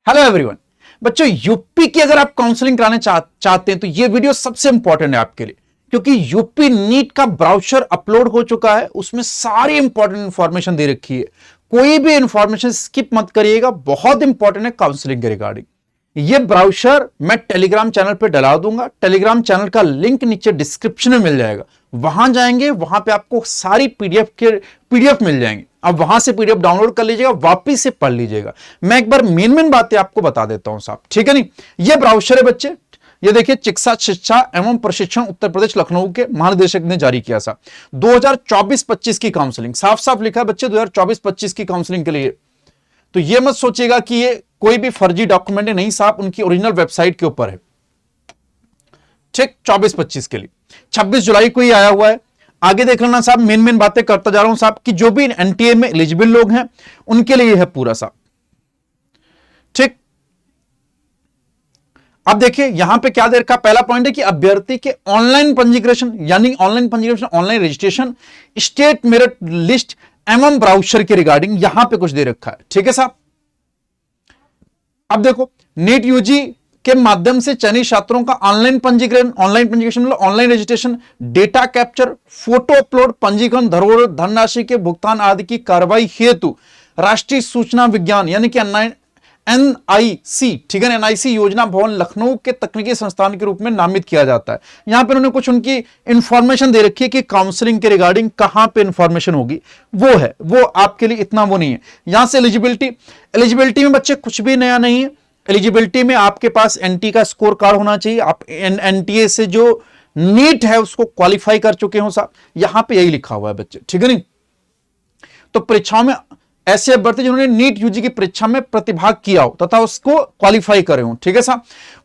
Hello everyone. बच्चों, UP की अगर आप काउंसलिंग कराने चाहते हैं तो ये वीडियो सबसे इंपॉर्टेंट है आपके लिए, क्योंकि यूपी नीट का ब्राउचर अपलोड हो चुका है। उसमें सारी इंपॉर्टेंट इंफॉर्मेशन दे रखी है। कोई भी इंफॉर्मेशन स्किप मत करिएगा, बहुत इंपॉर्टेंट है काउंसलिंग के रिगार्डिंग। ये ब्राउचर मैं टेलीग्राम चैनल पे डला दूंगा। टेलीग्राम चैनल का लिंक नीचे डिस्क्रिप्शन में मिल जाएगा। वहां जाएंगे, वहां पे आपको सारी पीडीएफ मिल जाएंगे। अब वहां से पीडीएफ डाउनलोड कर लीजिएगा, वापिस से पढ़ लीजिएगा। मैं एक बार मेन बातें आपको बता देता हूं साहब, ठीक है नहीं। ये ब्राउचर है बच्चे, ये देखिए, चिकित्सा शिक्षा एवं प्रशिक्षण उत्तर प्रदेश लखनऊ के महानिदेशक ने जारी किया था 2024-25 की काउंसलिंग। साफ साफ लिखा है बच्चे 2024-25 की काउंसलिंग के लिए। तो ये मत सोचिएगा कि ये कोई भी फर्जी डॉक्यूमेंट नहीं साहब, उनकी ओरिजिनल वेबसाइट के ऊपर है। ठीक, 24-25 के लिए 26 जुलाई को ही आया हुआ है। आगे देख लेना साहब, मेन बातें करता जा रहा हूं साहब कि जो भी एनटीए में एलिजिबल लोग हैं उनके लिए है पूरा साहब। ठीक, अब देखिए यहां पे क्या दे रखा। पहला पॉइंट है कि अभ्यर्थी के ऑनलाइन पंजीकरण, यानी ऑनलाइन पंजीकरण, online registration, state merit list एवं ब्राउचर के रिगार्डिंग यहां पे कुछ दे रखा है। ठीक है साहब। अब देखो, नीट यूजी के माध्यम से चयनित छात्रों का ऑनलाइन पंजीकरण मतलब online registration, data capture, photo upload, पंजीकरण, धरोहर, धनराशि के भुगतान आदि की कार्रवाई हेतु राष्ट्रीय सूचना विज्ञान यानी कि एनआईसी, ठीक है, एनआईसी योजना भवन लखनऊ के तकनीकी संस्थान के रूप में नामित किया जाता है। यहां पर उन्होंने कुछ उनकी इंफॉर्मेशन दे रखी है कि काउंसलिंग के रिगार्डिंग कहां पे इंफॉर्मेशन होगी, वो आपके लिए इतना वो नहीं है। यहां से एलिजिबिलिटी में बच्चे कुछ भी नया नहीं है। एलिजिबिलिटी में आपके पास एनटी का स्कोर कार्ड होना चाहिए। आप एनटीए से जो नीट है उसको क्वालिफाई कर चुके हो साहब, यहां पे यही लिखा हुआ है बच्चे, ठीक है नहीं। तो परीक्षाओं में ऐसे अभ्यर्थी जिन्होंने नीट यूजी की परीक्षा में प्रतिभाग किया हो तथा उसको क्वालिफाई करे हो, ठीक है साहब।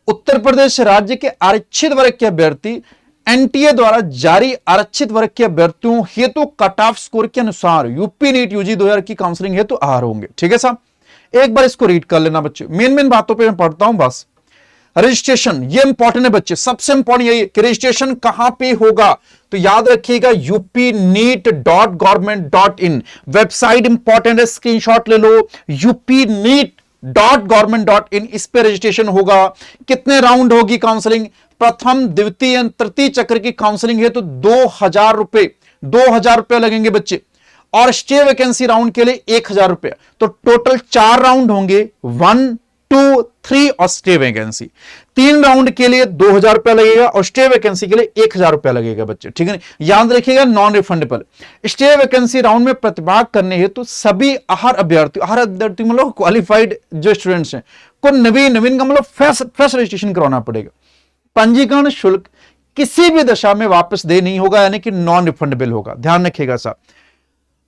उत्तर प्रदेश राज्य के आरक्षित वर्ग के अभ्यर्थी एनटीए द्वारा जारी आरक्षित वर्ग के अभ्यर्थियों हेतु कट ऑफ स्कोर के अनुसार यूपी नीट यूजी 2000 की काउंसलिंग हेतु आहार होंगे। ठीक है साहब, एक बार इसको रीड कर लेना बच्चे। मेन बातों पे मैं पढ़ता हूं बस। रजिस्ट्रेशन, ये इंपॉर्टेंट है बच्चे, सबसे इंपॉर्टेंट यही कि रजिस्ट्रेशन कहां पे होगा। तो याद रखिएगा upneet.government.in वेबसाइट इंपॉर्टेंट है, स्क्रीनशॉट ले लो। upneet.government.in, इस पे रजिस्ट्रेशन होगा। कितने राउंड होगी काउंसलिंग? प्रथम, द्वितीय, तृतीय चक्र की काउंसलिंग है तो 2000 रुपए लगेंगे बच्चे, और स्टे वैकेंसी राउंड के लिए 1000 रुपए। तो टोटल 4 राउंड होंगे, 1, 2, 3 और स्टे वैकेंसी। 3 राउंड के लिए 2000 रुपया लगेगा और स्टे वैकेंसी के लिए 1000 रुपया लगेगा बच्चे, ठीक है। याद रखिएगा, non refundable. Stay vacancy round में प्रतिभाग करने हेतु सभी आहार अभ्यर्थी मतलब क्वालिफाइड जो स्टूडेंट्स हैं को नवीन का मतलब फ्रेश रजिस्ट्रेशन करवाना पड़ेगा। पंजीकरण शुल्क किसी भी दशा में वापस दे नहीं होगा, यानी कि नॉन रिफंडेबल होगा। ध्यान रखिएगा साहब,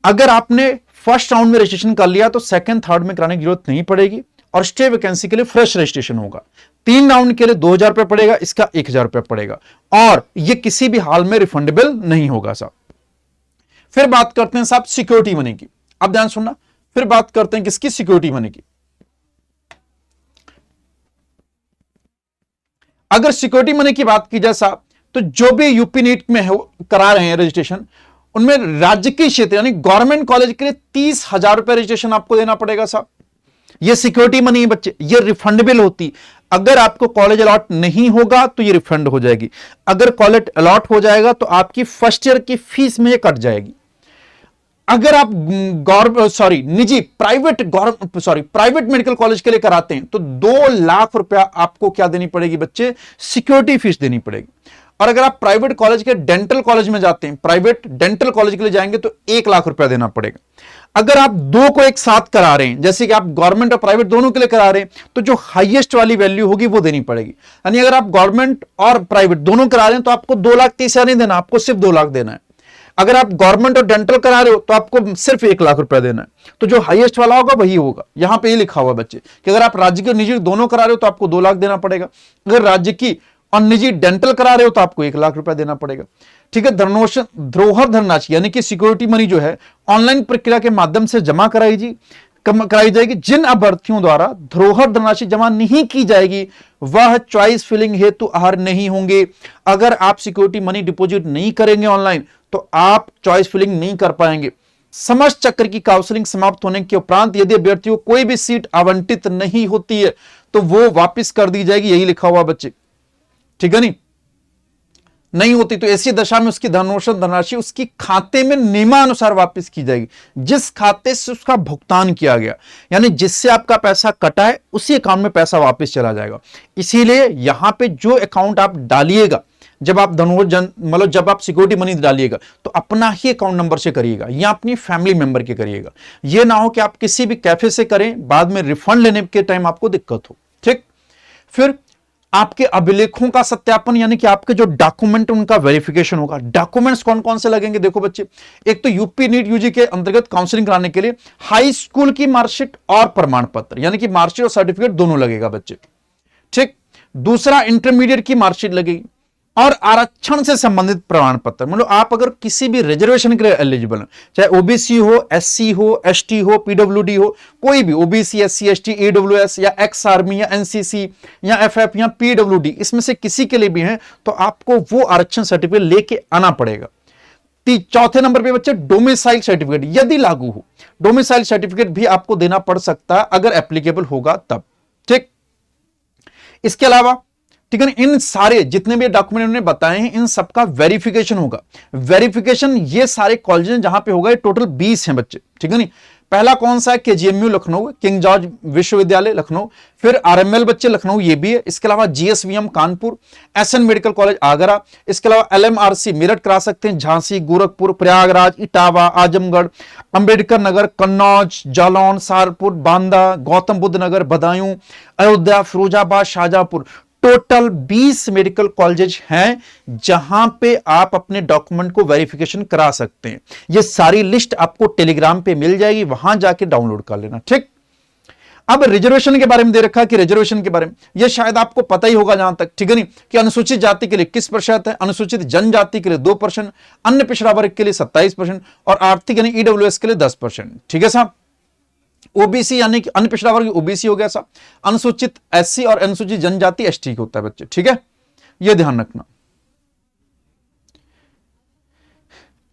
अगर आपने फर्स्ट राउंड में रजिस्ट्रेशन कर लिया तो सेकंड थर्ड में कराने की जरूरत नहीं पड़ेगी, और स्टे वैकेंसी के लिए फ्रेश रजिस्ट्रेशन होगा। 3 राउंड के लिए 2000 रुपए पड़ेगा, इसका 1000 रुपए पड़ेगा, और यह किसी भी हाल में रिफंडेबल नहीं होगा साहब। फिर बात करते हैं साहब सिक्योरिटी मनी की। अब ध्यान सुनना, फिर बात करते हैं किसकी? सिक्योरिटी मनी की। अगर सिक्योरिटी मनी की बात की जाए साहब, तो जो भी यूपी नीट में करा रहे हैं रजिस्ट्रेशन, उनमें राज्य की क्षेत्र यानी गवर्नमेंट कॉलेज के लिए 30,000 रुपए रजिस्ट्रेशन आपको देना पड़ेगा साहब। ये सिक्योरिटी मनी है बच्चे, ये रिफंडेबल होती। अगर आपको कॉलेज अलॉट नहीं होगा तो ये रिफंड हो जाएगी। अगर कॉलेज अलॉट हो जाएगा तो आपकी फर्स्ट ईयर की फीस में ये कट जाएगी। अगर आप प्राइवेट मेडिकल कॉलेज के लिए कराते हैं तो 2 लाख रुपया आपको क्या देनी पड़ेगी बच्चे? सिक्योरिटी फीस देनी पड़ेगी। और अगर आप प्राइवेट कॉलेज के डेंटल कॉलेज में जाते हैं, प्राइवेट डेंटल कॉलेज के लिए जाएंगे तो 1 लाख रुपया देना पड़ेगा। अगर आप 2 को एक साथ करा रहे हैं, जैसे कि आप गवर्नमेंट और प्राइवेट दोनों के लिए करा रहे हैं, तो जो हाईएस्ट वाली वैल्यू होगी वो देनी पड़ेगी। यानी अगर आप गवर्नमेंट और प्राइवेट दोनों करा रहे हैं तो आपको 2,30,000 नहीं देना, आपको सिर्फ 2 लाख देना है। अगर आप गवर्नमेंट और डेंटल करा रहे हो तो आपको सिर्फ 1 लाख रुपया देना है। तो जो हाईएस्ट वाला होगा वही होगा। यहां पे ये लिखा हुआ बच्चे कि अगर आप राज्य के निजी दोनों करा रहे हो तो आपको 2 लाख देना पड़ेगा। अगर राज्य की और निजी डेंटल करा रहे हो तो आपको 1 लाख रुपया देना पड़ेगा, ठीक है। धरोहर धनराशि यानी कि सिक्योरिटी मनी जो है ऑनलाइन प्रक्रिया के माध्यम से जमा कराई जाएगी। जिन अभ्यर्थियों द्वारा धरोहर धनराशि जमा नहीं की जाएगी वह चॉइस फिलिंग हेतु आहार नहीं होंगे। अगर आप सिक्योरिटी मनी डिपॉजिट नहीं करेंगे ऑनलाइन तो आप चॉइस फिलिंग नहीं कर पाएंगे। समस्त चक्र की काउंसलिंग समाप्त होने के उपरांत यदि अभ्यर्थियों को कोई भी सीट आवंटित नहीं होती है तो वो वापस कर दी जाएगी, यही लिखा हुआ बच्चे, ठीक है नहीं होती तो ऐसी दशा में उसकी धनराशि उसकी खाते में नियमानुसार वापस की जाएगी, जिस खाते से उसका भुगतान किया गया, यानी जिससे आपका पैसा कटा है उसी अकाउंट में पैसा वापस चला जाएगा। इसीलिए यहां पे जो अकाउंट आप डालिएगा, जब आप मतलब जब आप सिक्योरिटी मनी डालिएगा तो अपना ही अकाउंट नंबर से करिएगा या अपनी फैमिली मेंबर के करिएगा। यह ना हो कि आप किसी भी कैफे से करें, बाद में रिफंड लेने के टाइम आपको दिक्कत हो। ठीक, फिर आपके अभिलेखों का सत्यापन, यानी कि आपके जो डॉक्यूमेंट उनका वेरिफिकेशन होगा। डॉक्यूमेंट्स कौन कौन से लगेंगे देखो बच्चे, एक तो यूपी नीट यूजी के अंतर्गत काउंसलिंग कराने के लिए हाई स्कूल की मार्कशीट और प्रमाण पत्र, यानी कि मार्कशीट और सर्टिफिकेट दोनों लगेगा बच्चे। ठीक, दूसरा इंटरमीडिएट की मार्कशीट लगेगी और आरक्षण से संबंधित प्रमाण पत्र। मतलब आप अगर किसी भी रिजर्वेशन के लिए एलिजिबल हैं, चाहे ओबीसी हो, एससी हो, एसटी हो, पीडब्ल्यूडी हो, कोई भी ओबीसी, एससी, एसटी, ईडब्ल्यूएस या एक्स आर्मी या एनसीसी या एफएफ या पीडब्ल्यूडी, इसमें से किसी के लिए भी हैं तो आपको वो आरक्षण सर्टिफिकेट लेके आना पड़ेगा। चौथे नंबर पे बच्चे डोमिसाइल सर्टिफिकेट यदि लागू हो, डोमिसाइल सर्टिफिकेट भी आपको देना पड़ सकता है अगर एप्लीकेबल होगा तब। ठीक, इसके अलावा ठीक है ना, इन सारे जितने भी डॉक्यूमेंट उन्होंने बताए हैं इन सबका वेरिफिकेशन होगा। वेरिफिकेशन ये सारे कॉलेज जहां पे होगा, ये टोटल 20 हैं बच्चे, ठीक है नहीं। पहला कौन सा है, केजीएमयू लखनऊ, किंग जॉर्ज विश्वविद्यालय लखनऊ, फिर आरएमएल बच्चे लखनऊ ये भी है। इसके अलावा GSVM Kanpur, SN medical college Agra, इसके अलावा एलएमआरसी मेरठ करा सकते हैं, Jhansi, Gorakhpur, Prayagraj, Etawah, Azamgarh, Ambedkar Nagar, Kannauj, Jalaun, Saharanpur, Banda, Gautam Buddh Nagar, Budaun, Ayodhya, Firozabad, Shahjahanpur. Total 20 medical colleges हैं जहां पे आप अपने डॉक्यूमेंट को वेरिफिकेशन करा सकते हैं। ये सारी लिस्ट आपको टेलीग्राम पे मिल जाएगी, वहां जाके डाउनलोड कर लेना। ठीक, अब रिजर्वेशन के बारे में दे रखा है कि रिजर्वेशन के बारे में यह शायद आपको पता ही होगा जहां तक, ठीक है नहीं, कि अनुसूचित जाति के लिए 21% है, अनुसूचित जनजाति के लिए 2%, अन्य पिछड़ा वर्ग के लिए 27% और आर्थिक यानी ईडब्ल्यूएस के लिए 10%। ठीक है साहब, ओबीसी यानी कि अन्य पिछड़ा वर्ग ओबीसी हो गया साहब, अनुसूचित एससी और अनुसूचित जनजाति एसटी होता है बच्चे। ठीक है, यह ध्यान रखना।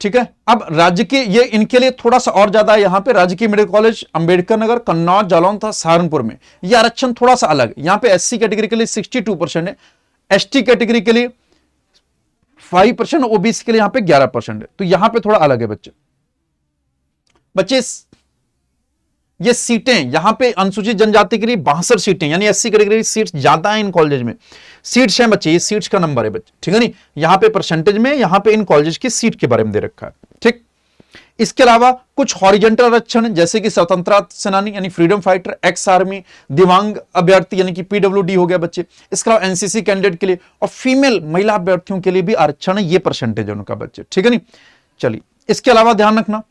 ठीक है, अब राज्य के ये इनके लिए थोड़ा सा और ज्यादा है, यहां पे राजकीय मेडिकल कॉलेज अंबेडकर नगर, कन्नौज, जालौन था सहारनपुर में यह आरक्षण थोड़ा सा अलग है। यहां पे एससी कैटेगरी के लिए 62% है, एसटी कैटेगरी के लिए 5%, ओबीसी के लिए यहां पे 11% है। तो यहां पे थोड़ा अलग है बच्चे। ये सीटें यहां पे अनुसूचित जनजाति के लिए 62 सीटें, यानी एससी कैटेगरी सीट्स ज्यादा है इन कॉलेज में। सीट्स हैं बच्चे, ये सीट्स का नंबर है बच्चे, ठीक है नहीं, यहां पे परसेंटेज में यहां पे इन कॉलेज की सीट के बारे में दे रखा है। ठीक, इसके अलावा कुछ हॉरिजेंटल आरक्षण जैसे कि स्वतंत्रता सेनानी यानी फ्रीडम फाइटर, एक्स आर्मी, दिव्यांग अभ्यर्थी यानी कि पीडब्ल्यूडी हो गया बच्चे, इसके अलावा एनसीसी कैंडिडेट के लिए और फीमेल महिला अभ्यर्थियों के लिए भी आरक्षण है, ये परसेंटेज है उनका बच्चे। ठीक है नहीं, चलिए इसके अलावा ध्यान रखना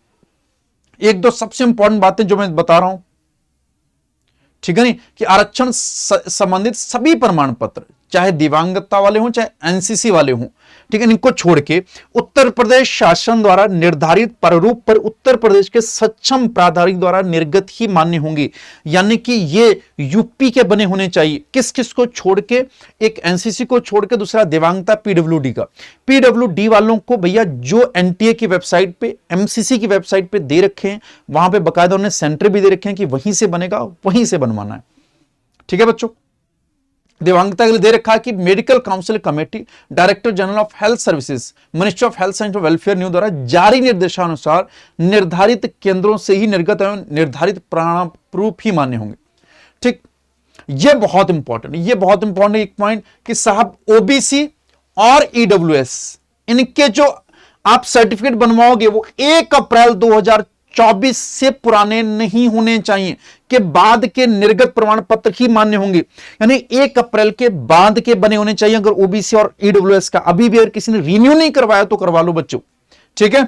एक दो सबसे इंपॉर्टेंट बातें जो मैं बता रहा हूं, ठीक है नहीं, कि आरक्षण संबंधित सभी प्रमाण पत्र चाहे दिव्यांगता वाले हों चाहे एनसीसी वाले हों, ठीक है, इनको छोड़ के उत्तर प्रदेश शासन द्वारा निर्धारित प्रारूप पर उत्तर प्रदेश के सक्षम प्राधिकारी द्वारा निर्गत ही मान्य होंगे। यानी कि ये यूपी के बने होने चाहिए। किस किस को छोड़ के, एक एनसीसी को छोड़ के, दूसरा दिव्यांगता पीडब्ल्यूडी का। पीडब्ल्यूडी वालों को भैया जो एनटीए की वेबसाइट पे, एमसीसी की वेबसाइट पे दे रखे हैं, वहां पे बकायदा उन्हें सेंटर भी दे रखे हैं कि वहीं से बनेगा, वहीं से बनवाना है। ठीक है बच्चों, दिव्यांगता के लिए दे रखा है कि medical council committee, director general of health services, ministry of health and welfare new द्वारा जारी निर्देशानुसार निर्धारित केंद्रों से ही निर्गत एवं निर्धारित प्रारूप ही मान्य होंगे। ठीक, यह बहुत इंपॉर्टेंट, ये बहुत इंपॉर्टेंट एक पॉइंट कि साहब ओबीसी और ईडब्ल्यूएस इनके जो आप सर्टिफिकेट बनवाओगे वो 1 अप्रैल 2024 से पुराने नहीं होने चाहिए, के बाद के निर्गत प्रमाण पत्र ही मान्य होंगे। यानी 1 अप्रैल के बाद के बने होने चाहिए अगर ओबीसी और ईडब्ल्यूएस का। अभी भी अगर किसी ने रिन्यू नहीं करवाया तो करवा लो बच्चों। ठीक है,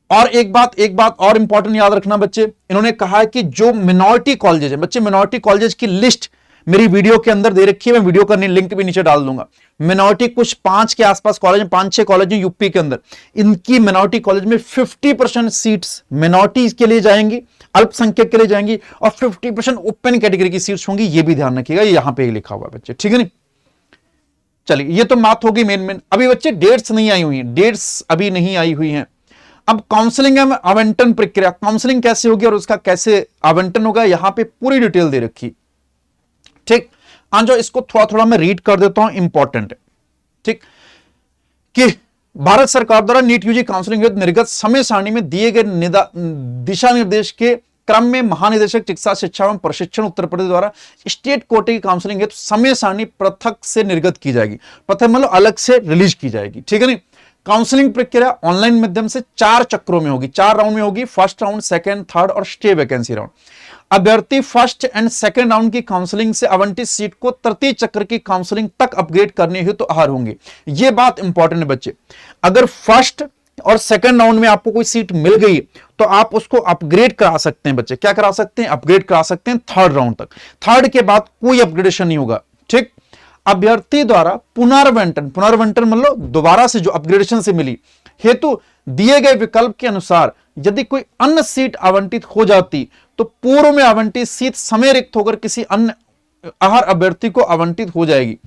और एक बात और इंपॉर्टेंट याद रखना बच्चे, इन्होंने कहा है कि जो मिनॉरिटी कॉलेजेस है बच्चे, मिनॉरिटी कॉलेजेस की लिस्ट मेरी वीडियो के अंदर दे रखी है, मैं वीडियो का लिंक भी नीचे डाल दूंगा। मिनॉरिटी कुछ 5 के आसपास कॉलेज हैं, 5-6 कॉलेज हैं यूपी के अंदर। इनकी मिनॉरिटी कॉलेज में 50% सीट्स मिनॉरिटी के लिए जाएंगी, अल्पसंख्यक के लिए जाएंगी, और 50% ओपन कैटेगरी की सीट्स होंगी। ये भी ध्यान रखिएगा, यहां पे लिखा हुआ है बच्चे। ठीक है नहीं, चलिए ये तो बात होगी मेन। अभी बच्चे डेट्स नहीं आई हुई हैं, डेट्स अभी नहीं आई हुई हैं। अब काउंसलिंग एवं आवंटन प्रक्रिया, काउंसलिंग कैसे होगी और उसका कैसे आवंटन होगा, यहां पे पूरी डिटेल दे रखी। ठीक, हाँ जो इसको थोड़ा थोड़ा मैं रीड कर देता हूं, इंपॉर्टेंट है। ठीक, कि भारत सरकार द्वारा नीट यूजी काउंसलिंग हेतु निर्गत समय सारणी में दिए गए दिशा निर्देश के क्रम में महानिदेशक चिकित्सा शिक्षा एवं प्रशिक्षण उत्तर प्रदेश द्वारा स्टेट कोटे की काउंसलिंग हेतु समय सारणी पृथक से निर्गत की जाएगी, पृथक मतलब अलग से रिलीज की जाएगी। ठीक है नहीं, काउंसलिंग प्रक्रिया ऑनलाइन माध्यम से 4 चक्रों में होगी, 4 राउंड में होगी, फर्स्ट राउंड, सेकंड, थर्ड और स्टे वैकेंसी राउंड। अभ्यर्थी फर्स्ट एंड सेकंड राउंड की काउंसलिंग से आवंटित सीट को तृतीय चक्र की काउंसलिंग तक अपग्रेड करने हेतु तो अहर होंगे। यह बात इंपॉर्टेंट है बच्चे, अगर फर्स्ट और सेकंड राउंड में आपको कोई सीट मिल गई तो आप उसको अपग्रेड करा सकते हैं बच्चे, क्या करा सकते हैं, अपग्रेड करा सकते हैं थर्ड राउंड तक। थर्ड के बाद कोई अपग्रेडेशन नहीं होगा। ठीक, अभ्यर्थी द्वारा पुनर्वंटन, पुनर्वंटन मतलब दोबारा से जो अपग्रेडेशन से मिली हेतु दिए गए विकल्प के अनुसार यदि कोई अन्य सीट आवंटित हो जाती तो पूर्व में आवंटित सीट समय रिक्त होकर किसी अन्य अहर अभ्यर्थी को आवंटित हो जाएगी।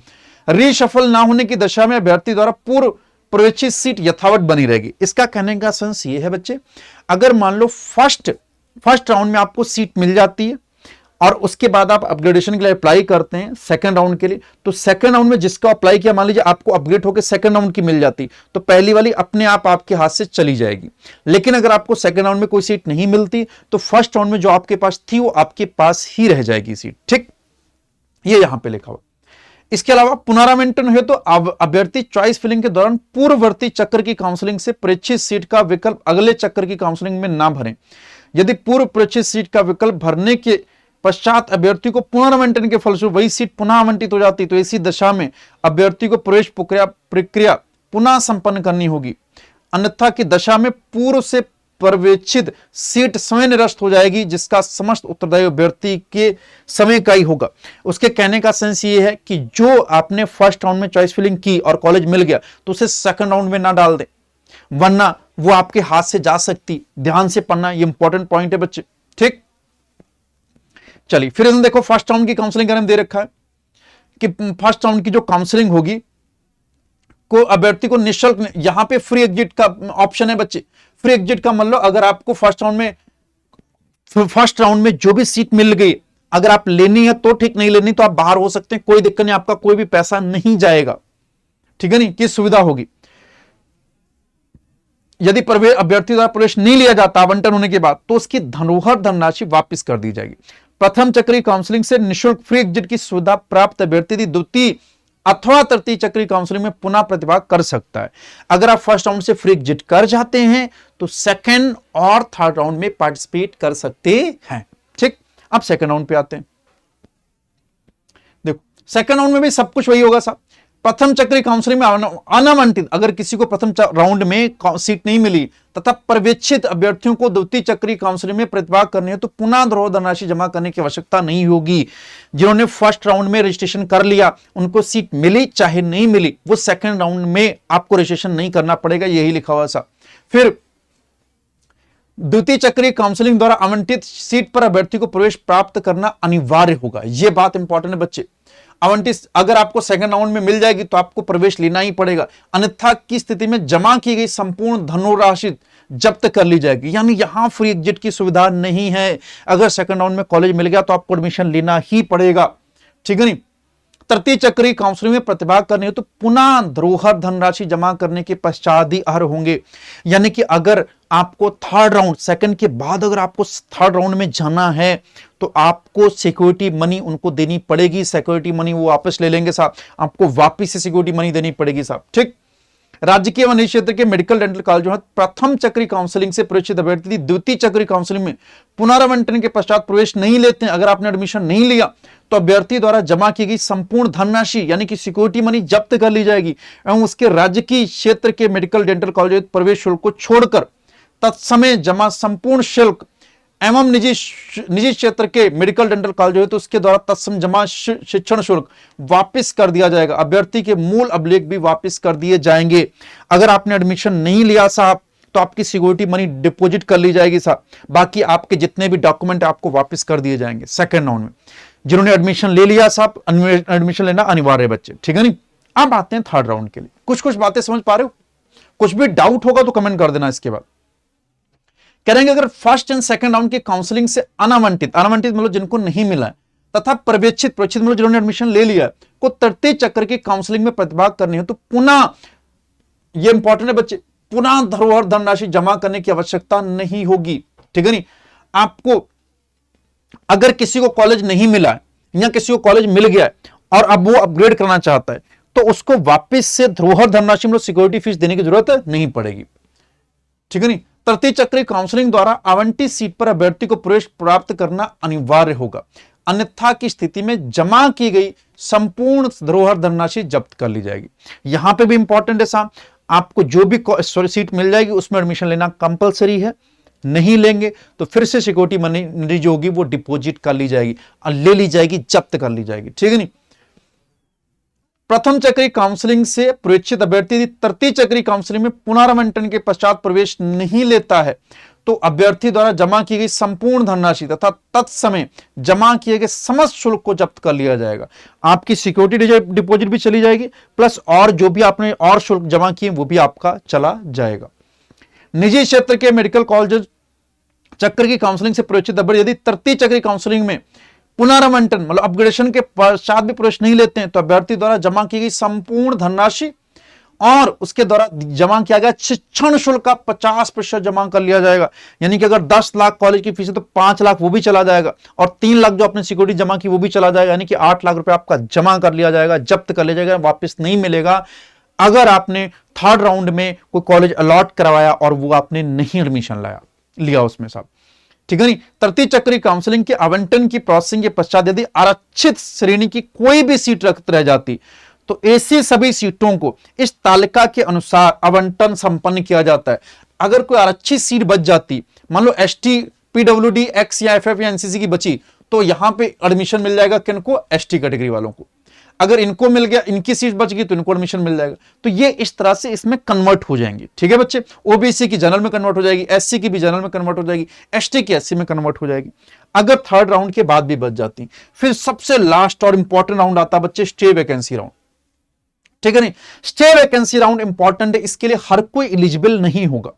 रीशफल ना होने की दशा में अभ्यर्थी द्वारा पूर्व प्रवेशित सीट यथावत बनी रहेगी। इसका कहने का सेंस ये है बच्चे, अगर मान लो फर्स्ट राउंड में आपको सीट मिल जाती है और उसके बाद आप अपग्रेडेशन के लिए अप्लाई करते हैं सेकंड राउंड के लिए, तो सेकंड राउंड में जिसका अप्लाई किया, मान लीजिए आपको अपग्रेड होकर सेकंड राउंड की मिल जाती तो पहली वाली अपने आप आपके हाथ से चली जाएगी। लेकिन अगर आपको सेकंड राउंड में कोई सीट नहीं मिलती तो फर्स्ट राउंड में जो आपके पास थी वो आपके पास ही रह जाएगी सीट। ठीक, ये यहां पर लिखा हुआ। इसके अलावा पुनरावंटन है तो अभ्यर्थी चॉइस फिलिंग के दौरान पूर्ववर्ती चक्र की काउंसलिंग से प्रेक्षित सीट का विकल्प अगले चक्र की काउंसलिंग में ना भरें। यदि पूर्व प्रेक्षित सीट का विकल्प भरने के पश्चात अभ्यर्थी को पुनर्वंटन के फलस्वरूप वही सीट पुनः आवंटित हो जाती तो ऐसी दशा में अभ्यर्थी को प्रवेश प्रक्रिया पुनः संपन्न करनी होगी, अन्यथा की दशा में पूर्व से पर्यवेक्षित सीट समय निरस्त हो जाएगी, जिसका समस्त उत्तरदायी अभ्यर्थी के समय का ही होगा। उसके कहने का सेंस ये है कि जो आपने फर्स्ट राउंड में चॉइस फिलिंग की और कॉलेज मिल गया तो उसे सेकंड राउंड में ना डाल दें, वरना वो आपके हाथ से जा सकती। ध्यान से पढ़ना, ये इंपॉर्टेंट पॉइंट है बच्चे। ठीक, चलिए फिर हम देखो फर्स्ट राउंड की काउंसलिंग दे रखा है कि फर्स्ट राउंड की जो काउंसलिंग होगी को अभ्यर्थी को निःशुल्क, यहां पे फ्री एग्जिट का ऑप्शन है बच्चे। फ्री एग्जिट का मतलब अगर आपको फर्स्ट राउंड में जो भी सीट मिल गई अगर आप लेनी है तो ठीक, नहीं लेनी तो आप बाहर हो सकते हैं, कोई दिक्कत नहीं, आपका कोई भी पैसा नहीं जाएगा। ठीक है नहीं, की सुविधा होगी। यदि अभ्यर्थी द्वारा प्रवेश नहीं लिया जाता आवंटन होने के बाद तो उसकी धरोहर धनराशि वापस कर दी जाएगी। प्रथम चक्रीय काउंसलिंग से निःशुल्क फ्री एग्जिट की सुविधा प्राप्त अभ्यर्थी द्वितीय अथवा तृतीय चक्रीय काउंसलिंग में पुनः प्रतिभाग कर सकता है। अगर आप फर्स्ट राउंड से फ्री एग्जिट कर जाते हैं तो सेकंड और थर्ड राउंड में पार्टिसिपेट कर सकते हैं। ठीक, अब सेकंड राउंड पे आते हैं। देखो सेकंड राउंड में भी सब कुछ वही होगा साहब। प्रथम चक्रीय काउंसलिंग में अनावंटित अगर किसी को प्रथम राउंड में सीट नहीं मिली तथा पर्यवेक्षित अभ्यर्थियों को द्वितीय चक्रीय काउंसलिंग में प्रतिभाग करने है तो पुनः धरोहर धनराशि जमा करने की आवश्यकता नहीं होगी। जिन्होंने फर्स्ट राउंड में रजिस्ट्रेशन कर लिया उनको सीट मिली चाहे नहीं मिली, वो सेकंड राउंड में आपको रजिस्ट्रेशन नहीं करना पड़ेगा, यही लिखा हुआ सा। फिर द्वितीय चक्रीय काउंसलिंग द्वारा आवंटित सीट पर अभ्यर्थी को प्रवेश प्राप्त करना अनिवार्य होगा। यह बात इंपॉर्टेंट है बच्चे। आवंटित अगर आपको सेकंड राउंड में मिल जाएगी तो आपको प्रवेश लेना ही पड़ेगा, अन्यथा की स्थिति में जमा की गई संपूर्ण धनराशि जब्त कर ली जाएगी। यानी यहां फ्री एग्जिट की सुविधा नहीं है। अगर सेकंड राउंड में कॉलेज मिल गया तो आपको एडमिशन लेना ही पड़ेगा। ठीक है नहीं, तृतीय चक्रीय काउंसलिंग में प्रतिभाग करने हो तो पुनः धरोहर धनराशि जमा करने के पश्चात ही अर्ह होंगे। यानी कि अगर आपको थर्ड राउंड सेकंड के बाद अगर आपको थर्ड राउंड में जाना है तो आपको सिक्योरिटी मनी उनको देनी पड़ेगी। सिक्योरिटी मनी वो वापस ले लेंगे साहब, आपको वापस से सिक्योरिटी मनी देनी पड़ेगी साहब। ठीक, राज्य के वन क्षेत्र के मेडिकल डेंटल कॉलेजों में प्रथम चक्रीय काउंसलिंग से प्रवेशित अभ्यर्थी द्वितीय चक्रीय काउंसलिंग में पुनरावंटन के पश्चात प्रवेश नहीं लेते हैं। अगर आपने एडमिशन नहीं लिया तो अभ्यर्थी द्वारा जमा की गई संपूर्ण धनराशि यानी कि सिक्योरिटी मनी जब्त कर ली जाएगी एवं उसके राज्य की क्षेत्र के मेडिकल डेंटल कॉलेज प्रवेश शुल्क को छोड़कर तत्समय जमा संपूर्ण शुल्क एवं निजी क्षेत्र के मेडिकल डेंटल कॉलेज हो तो उसके द्वारा तत्सम जमा शिक्षण शुल्क वापस कर दिया जाएगा। अभ्यर्थी के मूल अभिलेख भी वापस कर दिए जाएंगे। अगर आपने एडमिशन नहीं लिया साहब तो आपकी सिक्योरिटी मनी डिपॉजिट कर ली जाएगी साहब, बाकी आपके जितने भी डॉक्यूमेंट आपको वापस कर दिए जाएंगे सेकंड राउंड में। जिन्होंने एडमिशन ले लिया साहब एडमिशन लेना अनिवार्य है बच्चे। ठीक है नहीं, अब आते हैं थर्ड राउंड के लिए। कुछ बातें समझ पा रहे हो? कुछ भी डाउट होगा तो कमेंट कर देना इसके बाद। कह रहे हैं अगर फर्स्ट एंड सेकंड राउंड की काउंसलिंग से अनावंटित, अनावंटित मतलब जिनको नहीं मिला है, तथा प्रवेक्षित, प्रवेक्षित मतलब जिन्होंने एडमिशन ले लिया है, को तृतीय चक्र की काउंसलिंग में प्रतिभाग करनी है तो पुनः, ये इंपॉर्टेंट है बच्चे, पुनः धरोहर धनराशि जमा करने की आवश्यकता नहीं होगी। ठीक है नहीं, आपको अगर किसी को कॉलेज नहीं मिला है या किसी को कॉलेज मिल गया है और अब वो अपग्रेड करना चाहता है तो उसको वापस से धरोहर धनराशि मतलब सिक्योरिटी फीस देने की जरूरत नहीं पड़ेगी। ठीक है नहीं, तृतीय चक्रीय काउंसलिंग द्वारा आवंटित सीट पर अभ्यर्थी को प्रवेश प्राप्त करना अनिवार्य होगा, अन्यथा की स्थिति में जमा की गई संपूर्ण धरोहर धनराशि जब्त कर ली जाएगी। यहां पे भी इंपॉर्टेंट है साहब, आपको जो भी सीट मिल जाएगी उसमें एडमिशन लेना कंपलसरी है, नहीं लेंगे तो फिर से सिक्योरिटी मनी जो होगी वो डिपॉजिट कर ली जाएगी और ले ली जाएगी, जब्त कर ली जाएगी। ठीक है नहीं, प्रथम चक्रीय काउंसलिंग से प्रवेक्षित अभ्यर्थी तृतीय चक्रीय काउंसलिंग में पुनरावंटन के पश्चात प्रवेश नहीं लेता है तो अभ्यर्थी द्वारा जमा की गई संपूर्ण धनराशि तथा तत्समय जमा किए गए समस्त शुल्क को जब्त कर लिया जाएगा। आपकी सिक्योरिटी डिपॉजिट भी चली जाएगी प्लस और जो भी आपने और शुल्क जमा किए वो भी आपका चला जाएगा। निजी क्षेत्र के मेडिकल कॉलेज चक्र की काउंसलिंग से प्रवेशित अभ्यर्थी यदि तृतीय चक्रीय काउंसलिंग में पुनरावंटन मतलब अपग्रेडेशन के पश्चात भी प्रवेश नहीं लेते हैं तो अभ्यर्थी द्वारा जमा की गई संपूर्ण धनराशि और उसके द्वारा जमा किया गया शिक्षण शुल्क का 50% जमा कर लिया जाएगा। यानी कि अगर 10 लाख कॉलेज की फीस है तो 5 लाख वो भी चला जाएगा और 3 लाख जो आपने सिक्योरिटी जमा की वो भी चला जाएगा, यानी कि 8 लाख रुपए आपका जमा कर लिया जाएगा, जब्त कर लिया जाएगा, वापस नहीं मिलेगा अगर आपने थर्ड राउंड में कोई कॉलेज अलॉट करवाया और वो आपने नहीं एडमिशन लिया उसमें साहब। ठीक है नहीं, तृतीय चक्रीय काउंसलिंग के आवंटन की प्रोसेसिंग के पश्चात यदि आरक्षित श्रेणी की कोई भी सीट रह जाती तो ऐसी सभी सीटों को इस तालिका के अनुसार आवंटन संपन्न किया जाता है। अगर कोई आरक्षित सीट बच जाती, मान लो एसटी, पीडब्ल्यूडी, एक्स या एफएफ या एनसीसी की बची तो यहां पे एडमिशन मिल जाएगा किनको, एसटी कैटेगरी वालों को। अगर इनको मिल गया, इनकी सीट बच गई तो इनको एडमिशन मिल जाएगा। तो ये इस तरह से इसमें कन्वर्ट हो जाएंगे। ठीक है बच्चे, ओबीसी की जनरल में कन्वर्ट हो जाएगी, एससी की भी जनरल में कन्वर्ट हो जाएगी, एसटी की एससी में कन्वर्ट हो जाएगी अगर थर्ड राउंड के बाद भी बच जाती। फिर सबसे लास्ट और इंपॉर्टेंट राउंड आता है बच्चे, स्टे वैकेंसी राउंड। ठीक है नहीं, स्टे वैकेंसी राउंड इंपॉर्टेंट है, इसके लिए हर कोई एलिजिबल नहीं होगा।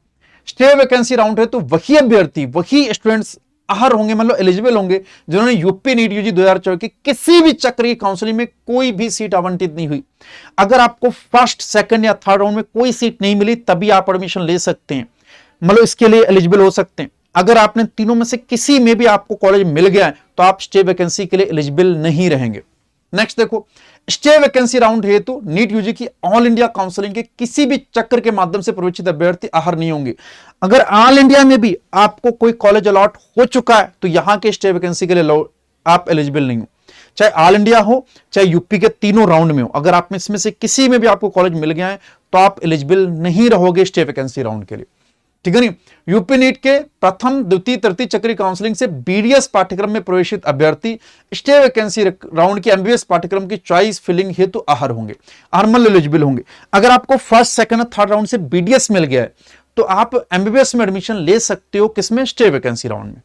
स्टे वैकेंसी राउंड है तो वही अभ्यर्थी, वही स्टूडेंट्स आहर होंगे, मतलब एलिजिबल होंगे जिन्होंने यूपी नीट यूजी 2024 की किसी भी चक्र की काउंसलिंग में कोई भी सीट आवंटित नहीं हुई। अगर आपको फर्स्ट, सेकंड या थर्ड राउंड में कोई सीट नहीं मिली तभी आप एडमिशन ले सकते हैं, मतलब इसके लिए एलिजिबल हो सकते हैं। अगर आपने तीनों में से किसी में भी आपको कॉलेज मिल गया है तो आप स्टे वैकेंसी के लिए एलिजिबल नहीं रहेंगे। नेक्स्ट देखो, स्टे वैकेंसी राउंड हेतु नीट यूजी की ऑल इंडिया काउंसलिंग के किसी भी चक्र के माध्यम से प्रवेशित अभ्यर्थी आहर नहीं होंगे। अगर ऑल इंडिया में भी आपको कोई कॉलेज अलॉट हो चुका है तो यहां के स्टे वैकेंसी के लिए आप एलिजिबल नहीं हो, चाहे ऑल इंडिया हो चाहे यूपी के तीनों राउंड में हो। अगर आप इसमें से किसी में भी आपको कॉलेज मिल गया है तो आप एलिजिबल नहीं रहोगे स्टे वैकेंसी राउंड के लिए। ठीक है नहीं, यूपी नीट के प्रथम, द्वितीय, तृतीय चक्रीय काउंसलिंग से बीडीएस पाठ्यक्रम में प्रवेशित अभ्यर्थी स्टे वैकेंसी राउंड की एमबीबीएस पाठ्यक्रम की चॉइस फिलिंग हेतु आहर होंगे, आर्मल एलिजिबल होंगे। अगर आपको फर्स्ट, सेकंड और थर्ड राउंड से बीडीएस मिल गया है तो आप एमबीबीएस में एडमिशन ले सकते हो, किसमें, स्टे वैकेंसी राउंड में।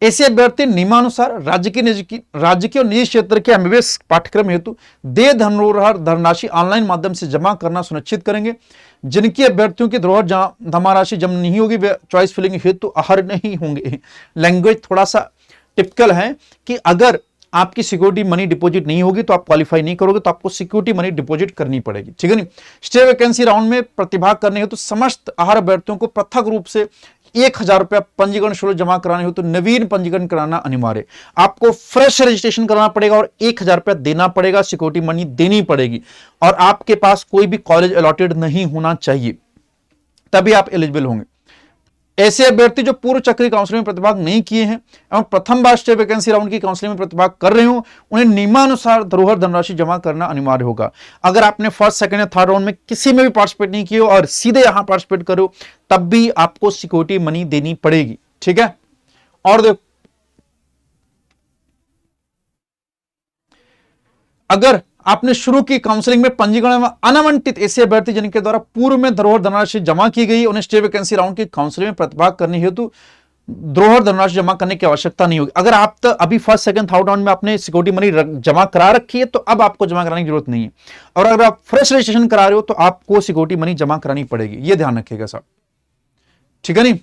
ऐसे अभ्यर्थी नियमानुसार राज्य के और निजी क्षेत्र के एमबीबीएस पाठ्यक्रम हेतु दे धरोहर धनराशि ऑनलाइन माध्यम से जमा करना सुनिश्चित करेंगे। जिनकी अभ्यर्थियों की धरोहर जमा राशि जमा नहीं होगी वे चॉइस फिलिंग हेतु आहर नहीं होंगे। लैंग्वेज थोड़ा सा टिपिकल है कि अगर आपकी सिक्योरिटी मनी डिपॉजिट नहीं होगी तो आप क्वालिफाई नहीं करोगे तो आपको सिक्योरिटी मनी डिपॉजिट करनी पड़ेगी। ठीक है नहीं, स्टे वैकेंसी राउंड में प्रतिभाग करने हेतु समस्त आहर अभ्यर्थियों को पृथक रूप से 1000 रुपया पंजीकरण शुल्क जमा कराने हो तो नवीन पंजीकरण कराना अनिवार्य। आपको फ्रेश रजिस्ट्रेशन कराना पड़ेगा और 1000 रुपया देना पड़ेगा, सिक्योरिटी मनी देनी पड़ेगी और आपके पास कोई भी कॉलेज अलॉटेड नहीं होना चाहिए, तभी आप एलिजिबल होंगे। ऐसे अभ्यर्थी जो पूर्व चक्रीय काउंसलिंग में प्रतिभाग नहीं किए हैं एवं प्रथम बार स्टे वैकेंसी राउंड की काउंसलिंग में प्रतिभाग कर रहे हो उन्हें नियमानुसार धरोहर धनराशि जमा करना अनिवार्य होगा। अगर आपने फर्स्ट, सेकंड या थर्ड राउंड में किसी में भी पार्टिसिपेट नहीं किए और सीधे यहां पार्टिसिपेट करो तब भी आपको सिक्योरिटी मनी देनी पड़ेगी। ठीक है, और देखो, अगर आपने शुरू की काउंसलिंग में पंजीकरण में अनावंटित ऐसे अभ्यर्थी जिनके द्वारा पूर्व में धरोहर धनराशि जमा की गई उन्हें स्टे वैकेंसी राउंड की काउंसलिंग में प्रतिभाग करने हेतु धरोहर धनराशि जमा करने की आवश्यकता नहीं होगी। अगर आप तो अभी फर्स्ट, सेकंड, थर्ड राउंड में आपने सिक्योरिटी मनी जमा करा रखी है तो अब आपको जमा कराने की जरूरत नहीं है, और अगर आप फ्रेश रजिस्ट्रेशन करा रहे हो तो आपको सिक्योरिटी मनी जमा करानी पड़ेगी, यह ध्यान रखिएगा साहब। ठीक है नहीं,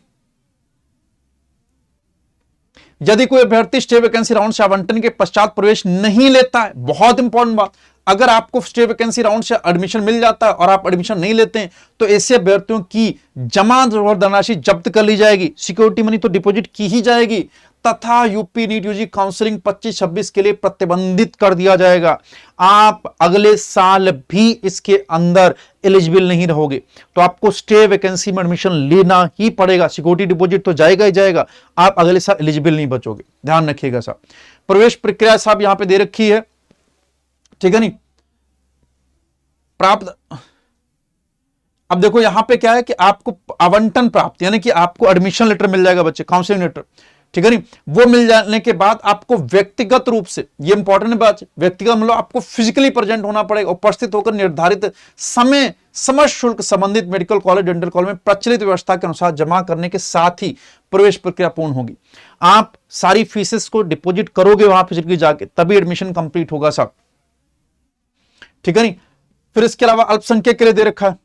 यदि कोई अभ्यर्थी स्टे वैकेंसी राउंड से आवंटन के पश्चात प्रवेश नहीं लेता है, बहुत इंपॉर्टेंट बात, अगर आपको स्टे वैकेंसी राउंड से एडमिशन मिल जाता है और आप एडमिशन नहीं लेते हैं तो ऐसे अभ्यर्थियों की जमा धनराशि जब्त कर ली जाएगी, सिक्योरिटी मनी तो डिपॉजिट की ही जाएगी, तथा यूपी नीट यूजी काउंसलिंग 25-26 के लिए प्रतिबंधित कर दिया जाएगा। आप अगले साल भी इसके अंदर एलिजिबल नहीं रहोगे, तो आपको स्टे वैकेंसी में एडमिशन लेना ही पड़ेगा। सिक्योरिटी डिपॉजिट तो जाएगा ही जाएगा, आप अगले साल एलिजिबल नहीं बचोगे, ध्यान रखिएगा साहब। प्रवेश प्रक्रिया साहब यहां पे दे रखी है, ठीक है नहीं, प्राप्त। अब देखो यहां पे क्या है कि आपको आवंटन प्राप्त, यानी कि आपको एडमिशन लेटर मिल जाएगा बच्चे, काउंसलिंग लेटर, ठीक है नहीं, वो मिल जाने के बाद आपको व्यक्तिगत रूप से, ये इंपॉर्टेंट बात है, व्यक्तिगत मतलब आपको फिजिकली प्रेजेंट होना पड़ेगा, उपस्थित होकर निर्धारित समय समस्त शुल्क संबंधित मेडिकल कॉलेज डेंटल कॉलेज में प्रचलित व्यवस्था के अनुसार जमा करने के साथ ही प्रवेश प्रक्रिया पूर्ण होगी। आप सारी फीसेस को डिपॉजिट करोगे वहां फिजिकली जाके, तभी एडमिशन कंप्लीट होगा साहब, ठीक है नहीं। फिर इसके अलावा अल्पसंख्यक के लिए दे रखा है,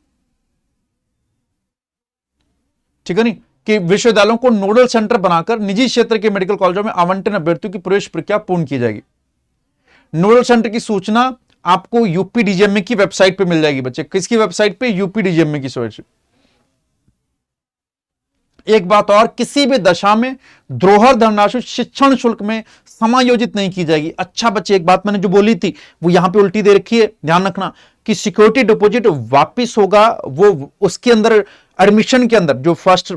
ठीक है नहीं, कि विश्वविद्यालयों को नोडल सेंटर बनाकर निजी क्षेत्र के मेडिकल कॉलेजों में आवंटन अभ्यर्थियों की प्रवेश प्रक्रिया पूर्ण की जाएगी। नोडल सेंटर की सूचना आपको यूपी डीजीएमए की वेबसाइट पे मिल जाएगी बच्चे। किसकी वेबसाइट पे? यूपी डीजीएमए की वेबसाइट। एक बात और, किसी भी दशा में द्रोहर धनराशि शिक्षण शुल्क में समायोजित नहीं की जाएगी। अच्छा बच्चे, एक बात मैंने जो बोली थी वो यहां पे उल्टी दे रखी है, ध्यान रखना कि सिक्योरिटी डिपॉजिट वापिस होगा, वो उसके अंदर एडमिशन के अंदर जो फर्स्ट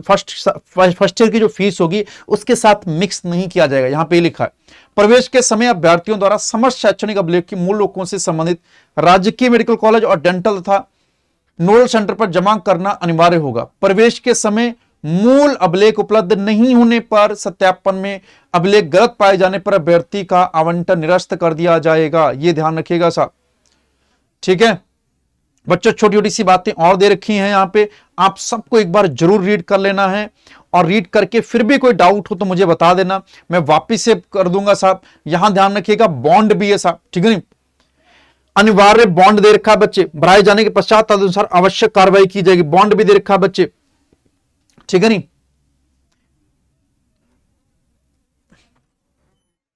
ईयर की जो फीस होगी उसके साथ मिक्स नहीं किया जाएगा। यहां पे लिखा है, प्रवेश के समय अभ्यर्थियों द्वारा समस्त शैक्षणिक अभिलेख की मूल लोगों से संबंधित राजकीय मेडिकल कॉलेज और डेंटल तथा नोडल सेंटर पर जमा करना अनिवार्य होगा। प्रवेश के समय मूल अभिलेख उपलब्ध नहीं होने पर सत्यापन में अभिलेख गलत पाए जाने पर अभ्यर्थी का आवंटन निरस्त कर दिया जाएगा। यह ध्यान रखिएगा साहब, ठीक है बच्चों। छोटी छोटी सी बातें और दे रखी हैं यहां पे, आप सबको एक बार जरूर रीड कर लेना है, और रीड करके फिर भी कोई डाउट हो तो मुझे बता देना, मैं वापिस से कर दूंगा साहब। यहां ध्यान रखिएगा बॉन्ड भी है साहब, ठीक है नहीं, अनिवार्य बॉन्ड दे रखा है बच्चे, भराए जाने के पश्चात तदनुसार आवश्यक कार्रवाई की जाएगी। बॉन्ड भी दे रखा है बच्चे, ठीक है नहीं।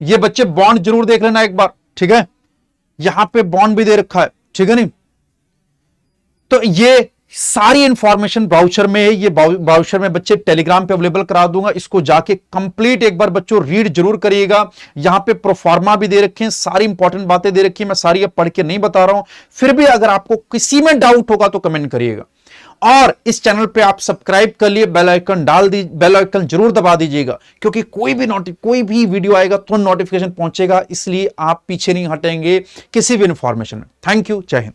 ये बच्चे बॉन्ड जरूर देख लेना एक बार, ठीक है, यहां पे बॉन्ड भी दे रखा है, ठीक है नहीं। तो ये सारी इंफॉर्मेशन ब्राउचर में है, ये ब्राउचर में बच्चे टेलीग्राम पे अवेलेबल करा दूंगा, इसको जाके कंप्लीट एक बार बच्चों रीड जरूर करिएगा। यहां पे प्रोफार्मा भी दे रखे हैं, सारी इंपॉर्टेंट बातें दे रखी हैं, मैं सारी अब पढ़ के नहीं बता रहा हूं, फिर भी अगर आपको किसी में डाउट होगा तो कमेंट करिएगा। और इस चैनल पे आप सब्सक्राइब कर लिए, बेल आइकन बेल आइकन जरूर दबा दीजिएगा, क्योंकि कोई भी वीडियो आएगा तो नोटिफिकेशन पहुंचेगा, इसलिए आप पीछे नहीं हटेंगे किसी भी इंफॉर्मेशन में। थैंक यू, जय हिंद।